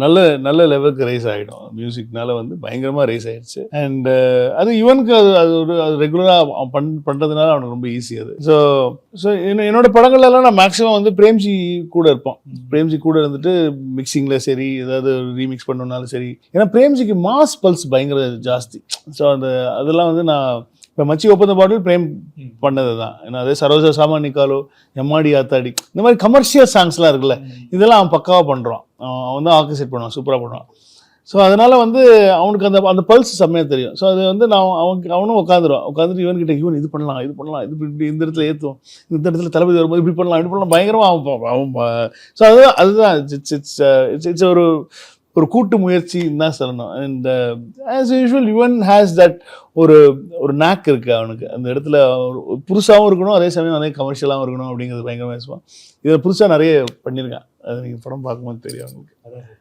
நல்ல நல்ல லெவலுக்கு ரைஸ் ஆகிடும். மியூசிக்னால வந்து பயங்கரமாக ரைஸ் ஆகிடுச்சு. அண்ட் அது இவனுக்கு அது ரெகுலராக பண்ணுறதுனால அவனுக்கு ரொம்ப ஈஸி அது. ஸோ ஸோ என்னோட படங்கள்லாம் நான் மேக்ஸிமம் வந்து பிரேம்ஜி கூட இருப்போம். பிரேம்ஜி கூட இருந்துட்டு மிக்சிங்கில் சரி, ஏதாவது ரீமிக்ஸ் பண்ணணுன்னாலும் சரி. ஏன்னா பிரேம்ஜிக்கு மாஸ் பல்ஸ் பயங்கர ஜாஸ்தி. ஸோ அதெல்லாம் வந்து நான் இப்போ மச்சி ஒப்பந்த பாடல் பிரேம் பண்ணது தான். ஏன்னா அதே சரோஜா சாமா நிக்காலோ, எம்மாடி ஆத்தாடி, இந்த மாதிரி கமர்ஷியல் சாங்ஸ்லாம் இருக்குல்ல, இதெல்லாம் அவன் பக்காவாக பண்ணுறான். அவன் தான் ஆர்கஸ்ட்ரேட் பண்ணுவான், சூப்பராக பண்ணுவான். ஸோ அதனால் வந்து அவனுக்கு அந்த பல்ஸ் செம்மையாக தெரியும். ஸோ அது வந்து அவனும் உட்காந்துட்டு இவன்கிட்ட இவன் இது பண்ணலாம் இது இப்படி இந்த இடத்துல ஏற்றுவோம், இந்த இடத்துல தளபதி வரும்போது இப்படி பண்ணலாம் பயங்கரமாக அவன். ஸோ அதுதான் இட்ஸ் ஒரு கூட்டு முயற்சின்னு தான் சொல்லணும். And as usual Yuvan has that ஒரு நாக் இருக்குது அவனுக்கு. அந்த இடத்துல புதுசாகவும் இருக்கணும், அதே சமயம் அதே கமர்ஷியலாகவும் இருக்கணும் அப்படிங்கிறது பயங்கரமாக பேசுவான். இதில் புதுசாக நிறைய பண்ணியிருக்கான். அது நீங்கள் படம் பார்க்கும்போது தெரியும் அவங்களுக்கு.